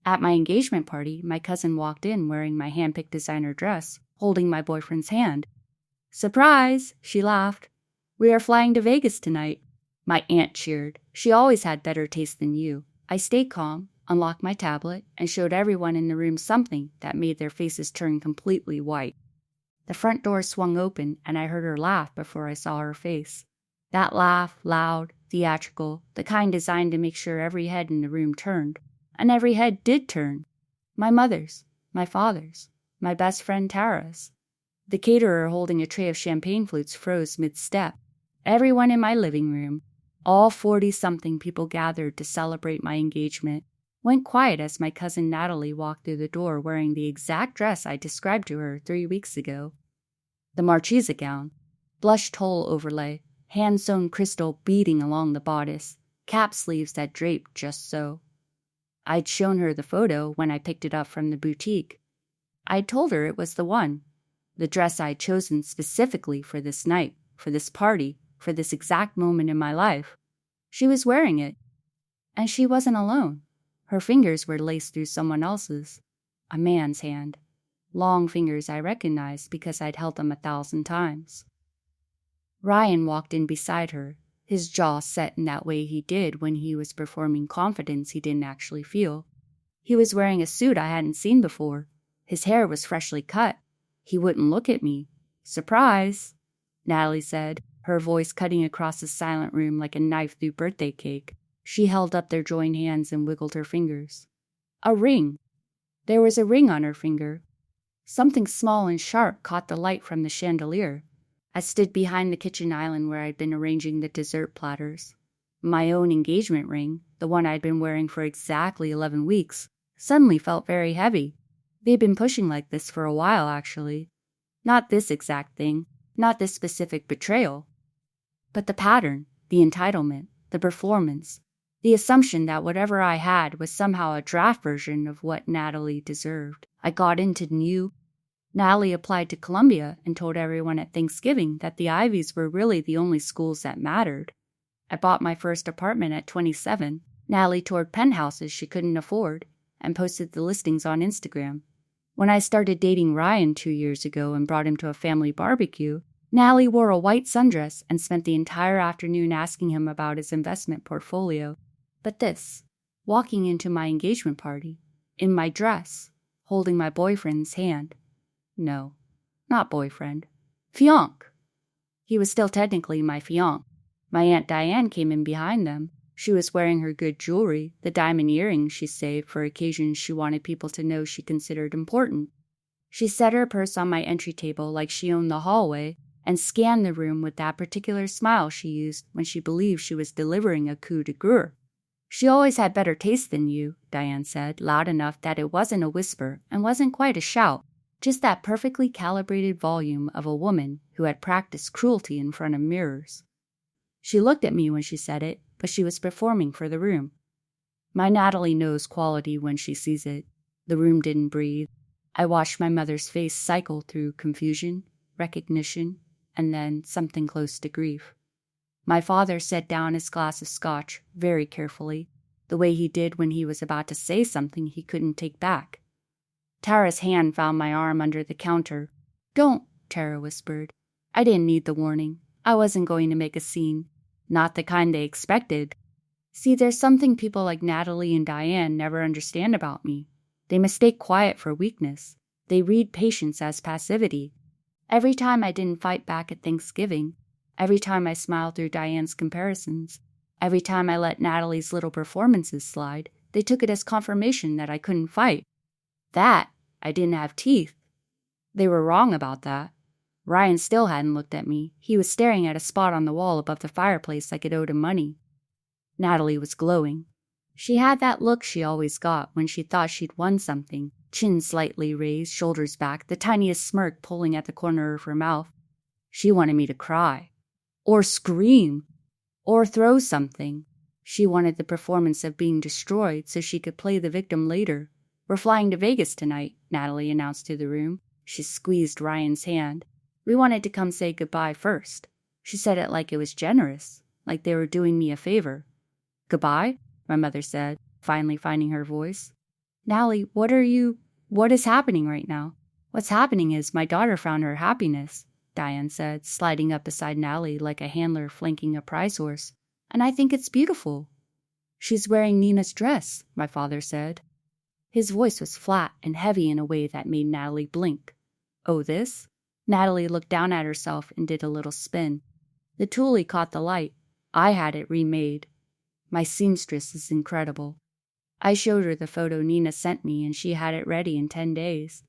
At my engagement party, my cousin walked in wearing my hand-picked designer dress, holding my boyfriend's hand. "Surprise!" she laughed. "We are flying to Vegas tonight." My aunt cheered. She always had better taste than you. I stayed calm, unlocked my tablet, and showed everyone in the room something that made their faces turn completely white. The front door swung open, and I heard her laugh before I saw her face. That laugh, loud, theatrical, the kind designed to make sure every head in the room turned. And every head did turn. My mother's, my father's, my best friend Tara's. The caterer holding a tray of champagne flutes froze mid-step. Everyone in my living room, all 40-something people gathered to celebrate my engagement, went quiet as my cousin Natalie walked through the door wearing the exact dress I described to her 3 weeks ago. The Marchesa gown, blush tulle overlay, hand-sewn crystal beading along the bodice, cap sleeves that draped just so. I'd shown her the photo when I picked it up from the boutique. I'd told her it was the one, the dress I'd chosen specifically for this night, for this party, for this exact moment in my life. She was wearing it. And she wasn't alone. Her fingers were laced through someone else's, a man's hand. Long fingers I recognized because I'd held them 1,000 times. Ryan walked in beside her, his jaw set in that way he did when he was performing confidence he didn't actually feel. He was wearing a suit I hadn't seen before. His hair was freshly cut. He wouldn't look at me. "Surprise," Natalie said, her voice cutting across the silent room like a knife through birthday cake. She held up their joined hands and wiggled her fingers. A ring. There was a ring on her finger. Something small and sharp caught the light from the chandelier. I stood behind the kitchen island where I'd been arranging the dessert platters. My own engagement ring, the one I'd been wearing for exactly 11 weeks, suddenly felt very heavy. They'd been pushing like this for a while, actually. Not this exact thing, not this specific betrayal. But the pattern, the entitlement, the performance, the assumption that whatever I had was somehow a draft version of what Natalie deserved. I got into new. Natalie applied to Columbia and told everyone at Thanksgiving that the Ivies were really the only schools that mattered. I bought my first apartment at 27. Natalie toured penthouses she couldn't afford and posted the listings on Instagram. When I started dating Ryan 2 years ago and brought him to a family barbecue, Natalie wore a white sundress and spent the entire afternoon asking him about his investment portfolio. But this, walking into my engagement party, in my dress, holding my boyfriend's hand. No, not boyfriend. Fiancé. He was still technically my fiancé. My Aunt Diane came in behind them. She was wearing her good jewelry, the diamond earrings she saved for occasions she wanted people to know she considered important. She set her purse on my entry table like she owned the hallway and scanned the room with that particular smile she used when she believed she was delivering a coup de grace. "She always had better taste than you," Diane said, loud enough that it wasn't a whisper and wasn't quite a shout. Just that perfectly calibrated volume of a woman who had practiced cruelty in front of mirrors. She looked at me when she said it, but she was performing for the room. My Natalie knows quality when she sees it. The room didn't breathe. I watched my mother's face cycle through confusion, recognition, and then something close to grief. My father set down his glass of scotch very carefully, the way he did when he was about to say something he couldn't take back. Tara's hand found my arm under the counter. "Don't," Tara whispered. I didn't need the warning. I wasn't going to make a scene. Not the kind they expected. See, there's something people like Natalie and Diane never understand about me. They mistake quiet for weakness. They read patience as passivity. Every time I didn't fight back at Thanksgiving, every time I smiled through Diane's comparisons, every time I let Natalie's little performances slide, they took it as confirmation that I couldn't fight. That I didn't have teeth. They were wrong about that. Ryan still hadn't looked at me. He was staring at a spot on the wall above the fireplace like it owed him money. Natalie was glowing. She had that look she always got when she thought she'd won something, chin slightly raised, shoulders back, the tiniest smirk pulling at the corner of her mouth. She wanted me to cry. Or scream. Or throw something. She wanted the performance of being destroyed so she could play the victim later. "We're flying to Vegas tonight," Natalie announced to the room. She squeezed Ryan's hand. "We wanted to come say goodbye first." She said it like it was generous, like they were doing me a favor. "Goodbye?" my mother said, finally finding her voice. Natalie, what is happening right now? What's happening is my daughter found her happiness, Diane said, sliding up beside Natalie like a handler flanking a prize horse. And I think it's beautiful. She's wearing Nina's dress, my father said. His voice was flat and heavy in a way that made Natalie blink. Oh, this? Natalie looked down at herself and did a little spin. The tule caught the light. I had it remade. My seamstress is incredible. I showed her the photo Nina sent me, and she had it ready in 10 days.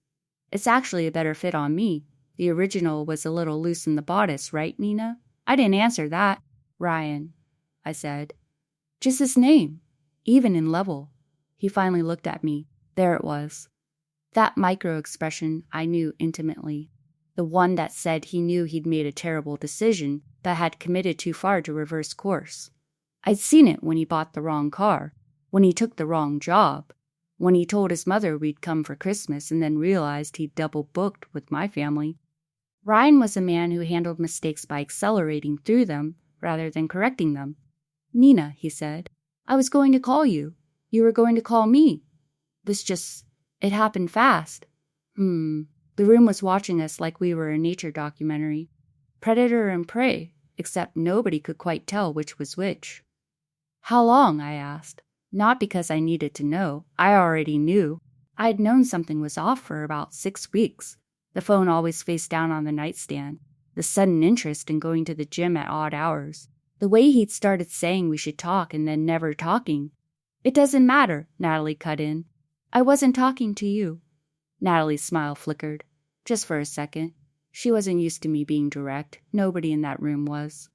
It's actually a better fit on me. The original was a little loose in the bodice, right, Nina? I didn't answer that. Ryan, I said. Just his name, even in level. He finally looked at me. There it was. That micro-expression I knew intimately. The one that said he knew he'd made a terrible decision, but had committed too far to reverse course. I'd seen it when he bought the wrong car, when he took the wrong job, when he told his mother we'd come for Christmas and then realized he'd double-booked with my family. Ryan was a man who handled mistakes by accelerating through them rather than correcting them. Nina, he said, I was going to call you. You were going to call me. It happened fast. The room was watching us like we were a nature documentary. Predator and prey, except nobody could quite tell which was which. How long? I asked. Not because I needed to know. I already knew. I had known something was off for about 6 weeks. The phone always faced down on the nightstand. The sudden interest in going to the gym at odd hours. The way he'd started saying we should talk and then never talking. It doesn't matter, Natalie cut in. I wasn't talking to you. Natalie's smile flickered. Just for a second. She wasn't used to me being direct. Nobody in that room was.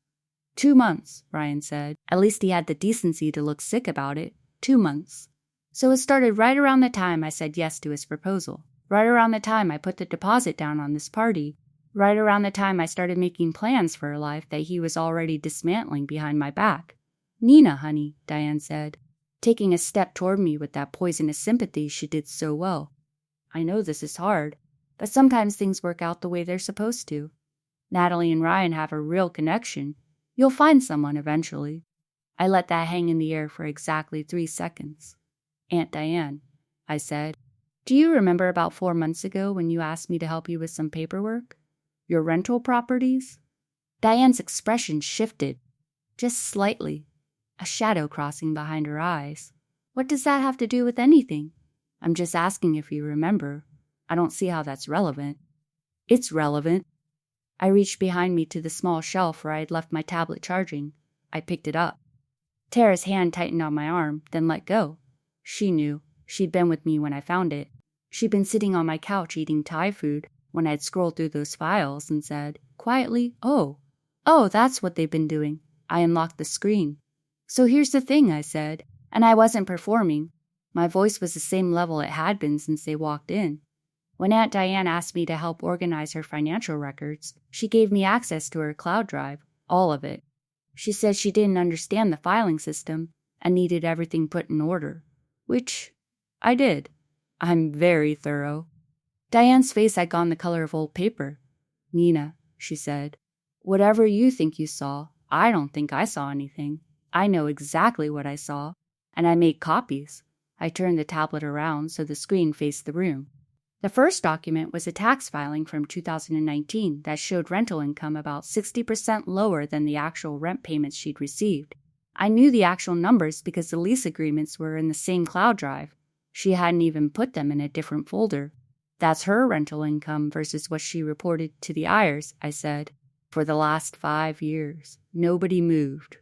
2 months, Ryan said. At least he had the decency to look sick about it. 2 months. So it started right around the time I said yes to his proposal. Right around the time I put the deposit down on this party. Right around the time I started making plans for a life that he was already dismantling behind my back. Nina, honey, Diane said, taking a step toward me with that poisonous sympathy she did so well. I know this is hard, but sometimes things work out the way they're supposed to. Natalie and Ryan have a real connection. You'll find someone eventually. I let that hang in the air for exactly 3 seconds. Aunt Diane, I said, do you remember about 4 months ago when you asked me to help you with some paperwork? Your rental properties? Diane's expression shifted, just slightly, a shadow crossing behind her eyes. What does that have to do with anything? I'm just asking if you remember. I don't see how that's relevant. It's relevant. I reached behind me to the small shelf where I had left my tablet charging. I picked it up. Tara's hand tightened on my arm, then let go. She knew. She'd been with me when I found it. She'd been sitting on my couch eating Thai food when I'd scrolled through those files and said, quietly, oh, that's what they've been doing. I unlocked the screen. So here's the thing, I said, and I wasn't performing. My voice was the same level it had been since they walked in. When Aunt Diane asked me to help organize her financial records, she gave me access to her cloud drive, all of it. She said she didn't understand the filing system and needed everything put in order, which I did. I'm very thorough. Diane's face had gone the color of old paper. Nina, she said, whatever you think you saw, I don't think I saw anything. I know exactly what I saw, and I made copies. I turned the tablet around so the screen faced the room. The first document was a tax filing from 2019 that showed rental income about 60% lower than the actual rent payments she'd received. I knew the actual numbers because the lease agreements were in the same cloud drive. She hadn't even put them in a different folder. That's her rental income versus what she reported to the Ayers, I said. For the last 5 years, nobody moved.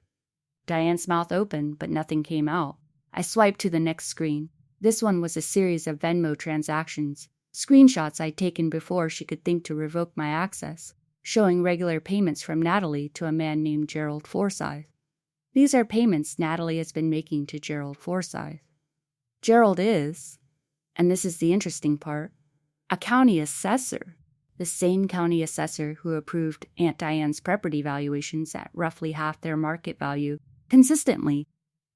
Diane's mouth opened, but nothing came out. I swiped to the next screen. This one was a series of Venmo transactions, screenshots I'd taken before she could think to revoke my access, showing regular payments from Natalie to a man named Gerald Forsyth. These are payments Natalie has been making to Gerald Forsyth. Gerald is, and this is the interesting part, a county assessor, the same county assessor who approved Aunt Diane's property valuations at roughly half their market value consistently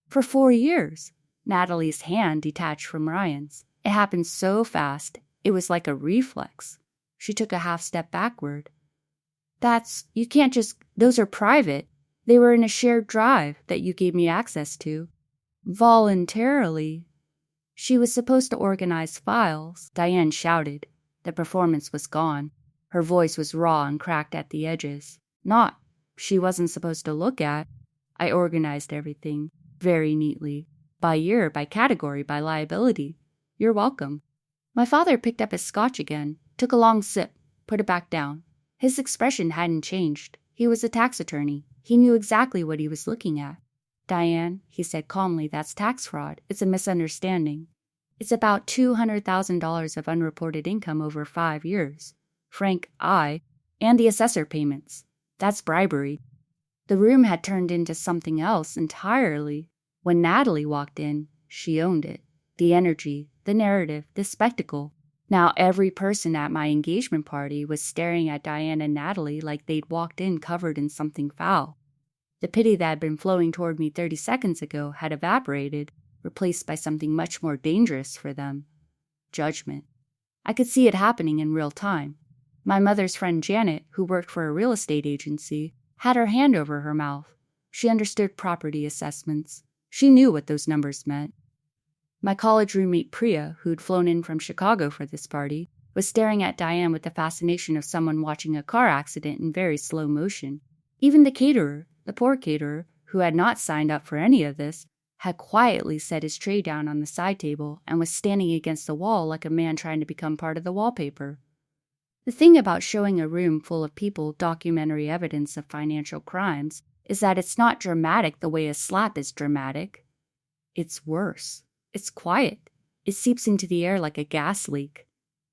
for 4 years. Natalie's hand detached from Ryan's. It happened so fast, it was like a reflex. She took a half step backward. You can't just, those are private. They were in a shared drive that you gave me access to. Voluntarily. She was supposed to organize files. Diane shouted. The performance was gone. Her voice was raw and cracked at the edges. Not she wasn't supposed to look at. I organized everything, very neatly. By year, by category, by liability. You're welcome. My father picked up his scotch again, took a long sip, put it back down. His expression hadn't changed. He was a tax attorney. He knew exactly what he was looking at. Diane, he said calmly, that's tax fraud. It's a misunderstanding. It's about $200,000 of unreported income over 5 years. Frank, and the assessor payments. That's bribery. The room had turned into something else entirely. When Natalie walked in, she owned it. The energy, the narrative, the spectacle. Now every person at my engagement party was staring at Diane and Natalie like they'd walked in covered in something foul. The pity that had been flowing toward me 30 seconds ago had evaporated, replaced by something much more dangerous for them. Judgment. I could see it happening in real time. My mother's friend Janet, who worked for a real estate agency, had her hand over her mouth. She understood property assessments. She knew what those numbers meant. My college roommate Priya, who'd flown in from Chicago for this party, was staring at Diane with the fascination of someone watching a car accident in very slow motion. Even the caterer, the poor caterer, who had not signed up for any of this, had quietly set his tray down on the side table and was standing against the wall like a man trying to become part of the wallpaper. The thing about showing a room full of people documentary evidence of financial crimes is that it's not dramatic the way a slap is dramatic. It's worse. It's quiet. It seeps into the air like a gas leak.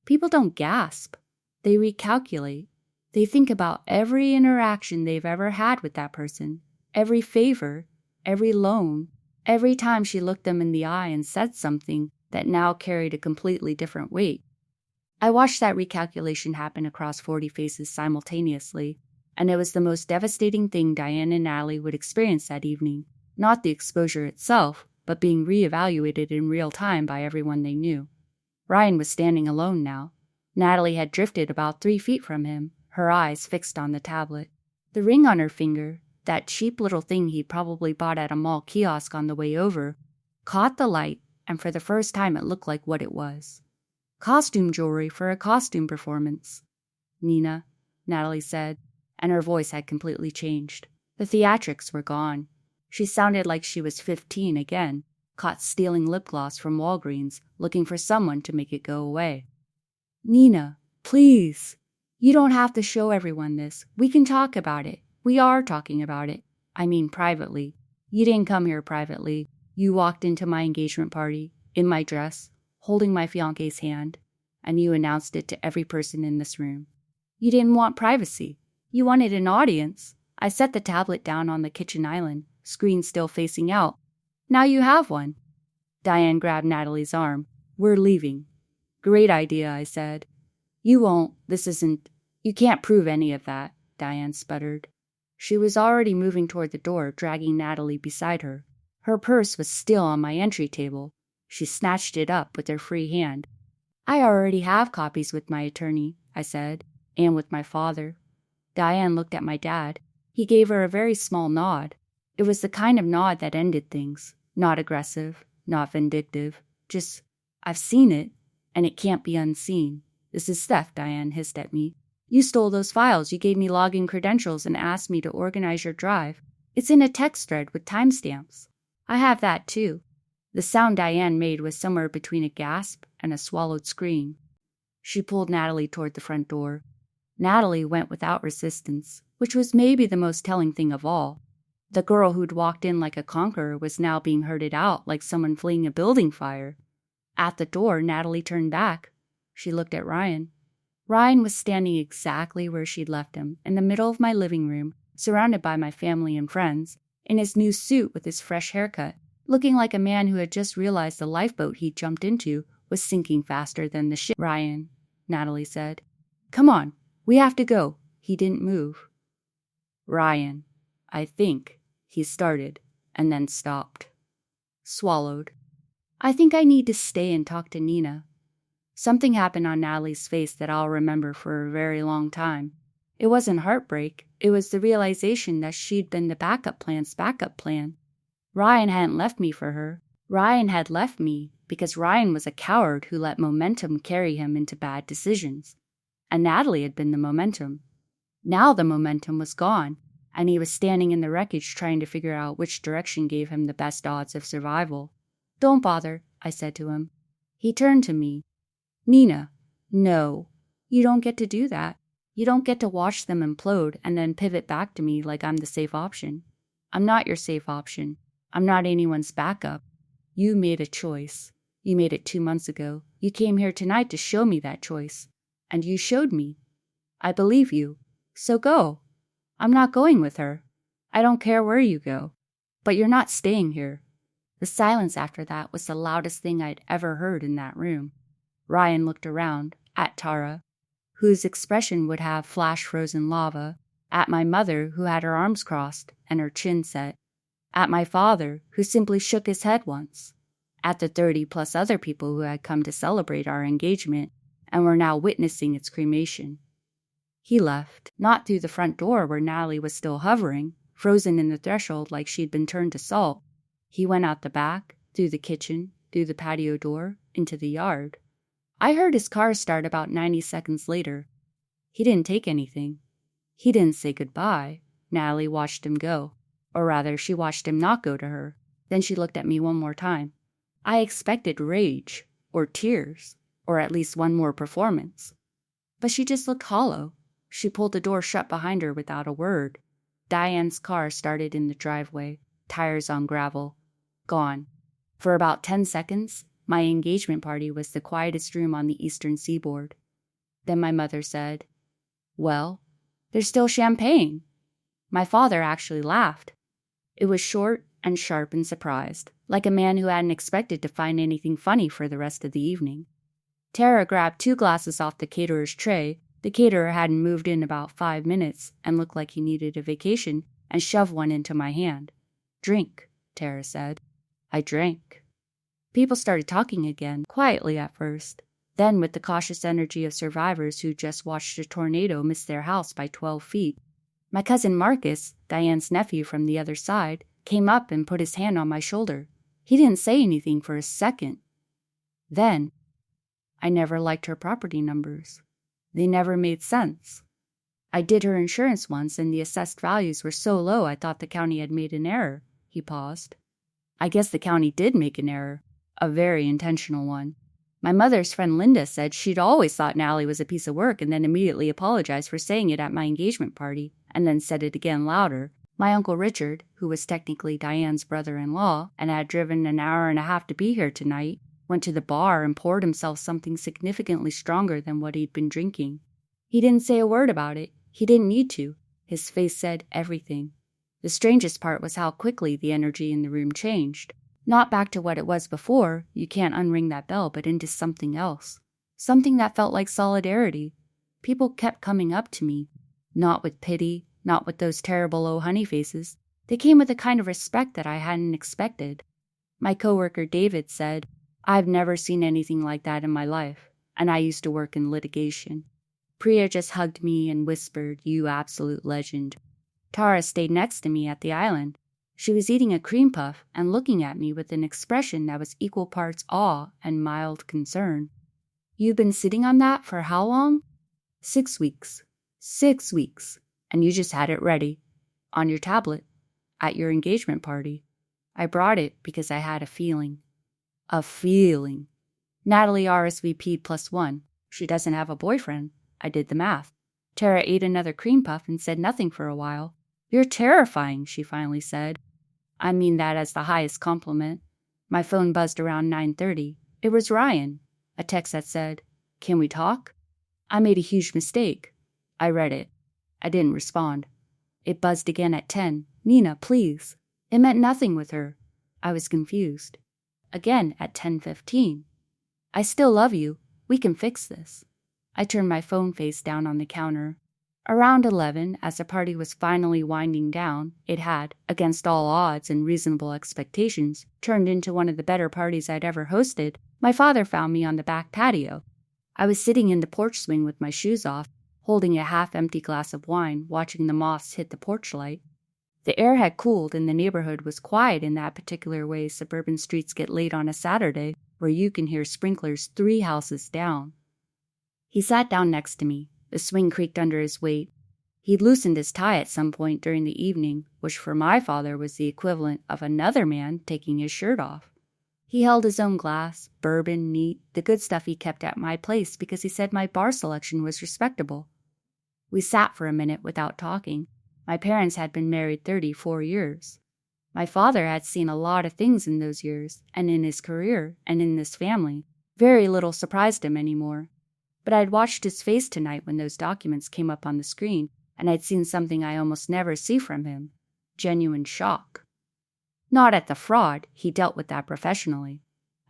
People don't gasp. They recalculate. They think about every interaction they've ever had with that person, every favor, every loan, every time she looked them in the eye and said something that now carried a completely different weight. I watched that recalculation happen across 40 faces simultaneously, and it was the most devastating thing Diane and Natalie would experience that evening, not the exposure itself, but being reevaluated in real time by everyone they knew. Ryan was standing alone now. Natalie had drifted about 3 feet from him, her eyes fixed on the tablet. The ring on her finger, that cheap little thing he probably bought at a mall kiosk on the way over, caught the light, and for the first time it looked like what it was. Costume jewelry for a costume performance. Nina, Natalie said, and her voice had completely changed. The theatrics were gone. She sounded like she was 15 again, caught stealing lip gloss from Walgreens, looking for someone to make it go away. Nina, please. You don't have to show everyone this. We can talk about it. We are talking about it. I mean privately. You didn't come here privately. You walked into my engagement party, in my dress, holding my fiancé's hand, and you announced it to every person in this room. You didn't want privacy. You wanted an audience. I set the tablet down on the kitchen island, screen still facing out. Now you have one. Diane grabbed Natalie's arm. We're leaving. Great idea, I said. You won't. You can't prove any of that, Diane sputtered. She was already moving toward the door, dragging Natalie beside her. Her purse was still on my entry table. She snatched it up with her free hand. I already have copies with my attorney, I said, and with my father. Diane looked at my dad. He gave her a very small nod. It was the kind of nod that ended things. Not aggressive, not vindictive. Just, I've seen it, and it can't be unseen. This is theft, Diane hissed at me. You stole those files. You gave me login credentials and asked me to organize your drive. It's in a text thread with timestamps. I have that, too. The sound Diane made was somewhere between a gasp and a swallowed scream. She pulled Natalie toward the front door. Natalie went without resistance, which was maybe the most telling thing of all. The girl who'd walked in like a conqueror was now being herded out like someone fleeing a building fire. At the door, Natalie turned back. She looked at Ryan. Ryan was standing exactly where she'd left him, in the middle of my living room, surrounded by my family and friends, in his new suit with his fresh haircut, looking like a man who had just realized the lifeboat he'd jumped into was sinking faster than the ship. Ryan, Natalie said. Come on, we have to go. He didn't move. Ryan, I think, he started, and then stopped. Swallowed. I think I need to stay and talk to Nina. Something happened on Natalie's face that I'll remember for a very long time. It wasn't heartbreak. It was the realization that she'd been the backup plan's backup plan. Ryan hadn't left me for her. Ryan had left me because Ryan was a coward who let momentum carry him into bad decisions. And Natalie had been the momentum. Now the momentum was gone, and he was standing in the wreckage trying to figure out which direction gave him the best odds of survival. "Don't bother," I said to him. He turned to me. "Nina, no, you don't get to do that. You don't get to watch them implode and then pivot back to me like I'm the safe option. I'm not your safe option. I'm not anyone's backup. You made a choice. You made it 2 months ago. You came here tonight to show me that choice. And you showed me. I believe you. So go. I'm not going with her. I don't care where you go. But you're not staying here." The silence after that was the loudest thing I'd ever heard in that room. Ryan looked around, at Tara, whose expression would have flash-frozen lava, at my mother, who had her arms crossed and her chin set, at my father, who simply shook his head once, at the 30-plus other people who had come to celebrate our engagement and were now witnessing its cremation. He left, not through the front door where Natalie was still hovering, frozen in the threshold like she'd been turned to salt. He went out the back, through the kitchen, through the patio door, into the yard. I heard his car start about 90 seconds later. He didn't take anything. He didn't say goodbye. Natalie watched him go. Or rather, she watched him not go to her. Then she looked at me one more time. I expected rage, or tears, or at least one more performance. But she just looked hollow. She pulled the door shut behind her without a word. Diane's car started in the driveway, tires on gravel. Gone. For about 10 seconds, my engagement party was the quietest room on the eastern seaboard. Then my mother said, "Well, there's still champagne." My father actually laughed. It was short and sharp and surprised, like a man who hadn't expected to find anything funny for the rest of the evening. Tara grabbed 2 glasses off the caterer's tray. The caterer hadn't moved in about 5 minutes and looked like he needed a vacation, and shoved one into my hand. "Drink," Tara said. I drank. People started talking again, quietly at first. Then, with the cautious energy of survivors who just watched a tornado miss their house by 12 feet, my cousin Marcus, Diane's nephew from the other side, came up and put his hand on my shoulder. He didn't say anything for a second. Then, I never liked her property numbers. They never made sense. I did her insurance once, and the assessed values were so low I thought the county had made an error. He paused. I guess the county did make an error, a very intentional one. My mother's friend Linda said she'd always thought Natalie was a piece of work and then immediately apologized for saying it at my engagement party, and then said it again louder. My Uncle Richard, who was technically Diane's brother-in-law and had driven an hour and a half to be here tonight, went to the bar and poured himself something significantly stronger than what he'd been drinking. He didn't say a word about it. He didn't need to. His face said everything. The strangest part was how quickly the energy in the room changed. Not back to what it was before, you can't unring that bell, but into something else. Something that felt like solidarity. People kept coming up to me. Not with pity, not with those terrible oh honey faces. They came with a kind of respect that I hadn't expected. My coworker David said, "I've never seen anything like that in my life, and I used to work in litigation." Priya just hugged me and whispered, "You absolute legend." Tara stayed next to me at the island. She was eating a cream puff and looking at me with an expression that was equal parts awe and mild concern. "You've been sitting on that for how long?" 6 weeks. 6 weeks. And you just had it ready. On your tablet. At your engagement party. I brought it because I had a feeling. A feeling. Natalie RSVP'd +1. She doesn't have a boyfriend. I did the math. Tara ate another cream puff and said nothing for a while. "You're terrifying," she finally said. I mean that as the highest compliment. My phone buzzed around 9:30. It was Ryan. A text that said, "Can we talk?" I made a huge mistake. I read it. I didn't respond. It buzzed again at 10. "Nina, please." It meant nothing with her. I was confused. Again at 10:15. "I still love you. We can fix this." I turned my phone face down on the counter. Around 11, as the party was finally winding down, it had, against all odds and reasonable expectations, turned into one of the better parties I'd ever hosted. My father found me on the back patio. I was sitting in the porch swing with my shoes off, holding a half-empty glass of wine, watching the moths hit the porch light. The air had cooled and the neighborhood was quiet in that particular way suburban streets get late on a Saturday. where you can hear sprinklers 3 houses down. He sat down next to me. The swing creaked under his weight. He'd loosened his tie at some point during the evening, which for my father was the equivalent of another man taking his shirt off. He held his own glass, bourbon, neat, the good stuff he kept at my place because he said my bar selection was respectable. We sat for a minute without talking. My parents had been married 34 years. My father had seen a lot of things in those years, and in his career, and in this family. Very little surprised him anymore. But I'd watched his face tonight when those documents came up on the screen, and I'd seen something I almost never see from him. Genuine shock. Not at the fraud, he dealt with that professionally.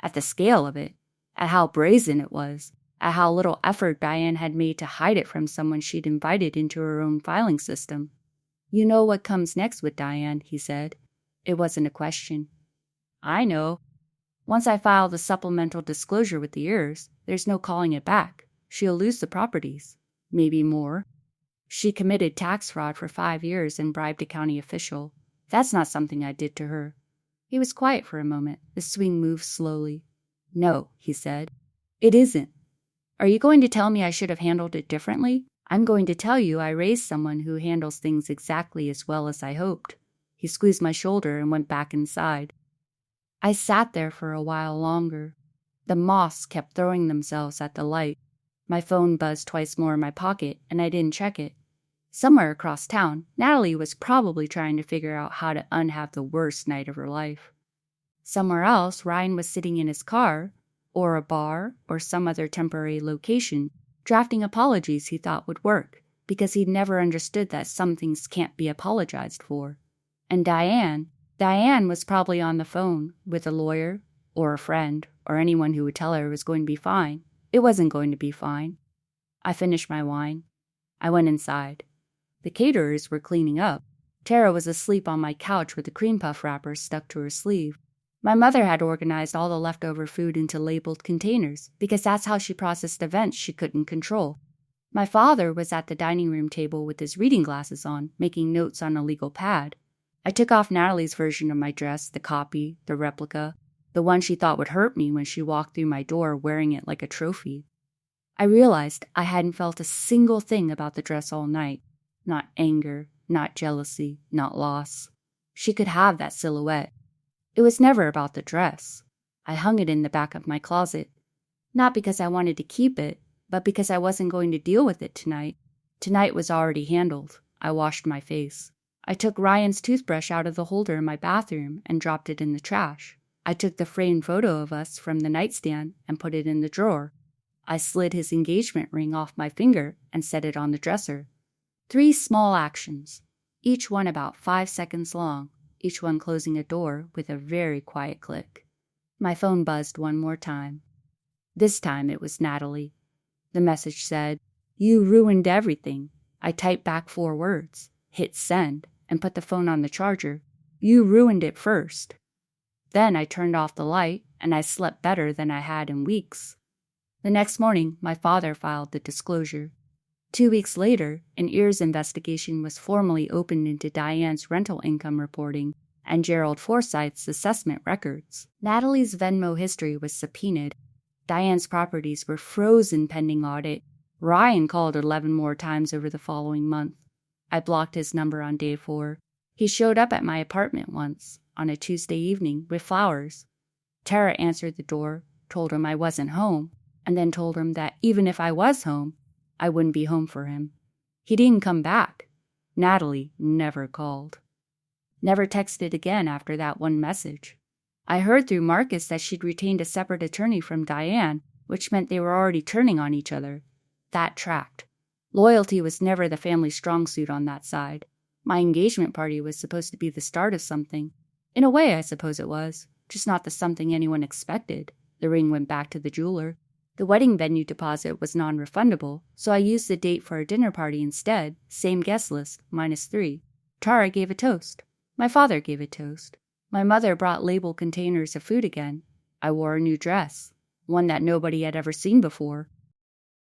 At the scale of it. At how brazen it was. At how little effort Diane had made to hide it from someone she'd invited into her own filing system. You know what comes next with Diane, he said. It wasn't a question. I know. Once I file the supplemental disclosure with the heirs, there's no calling it back. She'll lose the properties. Maybe more. She committed tax fraud for 5 years and bribed a county official. That's not something I did to her. He was quiet for a moment. The swing moved slowly. No, he said. It isn't. Are you going to tell me I should have handled it differently? I'm going to tell you I raised someone who handles things exactly as well as I hoped. He squeezed my shoulder and went back inside. I sat there for a while longer. The moths kept throwing themselves at the light. My phone buzzed twice more in my pocket, and I didn't check it. Somewhere across town, Natalie was probably trying to figure out how to unhave the worst night of her life. Somewhere else, Ryan was sitting in his car, or a bar, or some other temporary location, drafting apologies he thought would work, because he'd never understood that some things can't be apologized for. And Diane was probably on the phone with a lawyer, or a friend, or anyone who would tell her it was going to be fine. It wasn't going to be fine. I finished my wine. I went inside. The caterers were cleaning up. Tara was asleep on my couch with a cream puff wrapper stuck to her sleeve. My mother had organized all the leftover food into labeled containers, because that's how she processed events she couldn't control. My father was at the dining room table with his reading glasses on, making notes on a legal pad. I took off Natalie's version of my dress, the copy, the replica, the one she thought would hurt me when she walked through my door wearing it like a trophy. I realized I hadn't felt a single thing about the dress all night. Not anger, not jealousy, not loss. She could have that silhouette. It was never about the dress. I hung it in the back of my closet. Not because I wanted to keep it, but because I wasn't going to deal with it tonight. Tonight was already handled. I washed my face. I took Ryan's toothbrush out of the holder in my bathroom and dropped it in the trash. I took the framed photo of us from the nightstand and put it in the drawer. I slid his engagement ring off my finger and set it on the dresser. 3 small actions, each one about 5 seconds long, each one closing a door with a very quiet click. My phone buzzed one more time. This time it was Natalie. The message said, "You ruined everything." I typed back 4 words, hit send, and put the phone on the charger. "You ruined it first." Then I turned off the light, and I slept better than I had in weeks. The next morning, my father filed the disclosure. 2 weeks later, an ears investigation was formally opened into Diane's rental income reporting and Gerald Forsyth's assessment records. Natalie's Venmo history was subpoenaed. Diane's properties were frozen pending audit. Ryan called 11 more times over the following month. I blocked his number on day 4. He showed up at my apartment once, on a Tuesday evening, with flowers. Tara answered the door, told him I wasn't home, and then told him that even if I was home, I wouldn't be home for him. He didn't come back. Natalie never called. Never texted again after that one message. I heard through Marcus that she'd retained a separate attorney from Diane, which meant they were already turning on each other. That tracked. Loyalty was never the family strong suit on that side. My engagement party was supposed to be the start of something. In a way, I suppose it was, just not the something anyone expected. The ring went back to the jeweler. The wedding venue deposit was non-refundable, so I used the date for a dinner party instead, same guest list, -3. Tara gave a toast. My father gave a toast. My mother brought labeled containers of food again. I wore a new dress, one that nobody had ever seen before.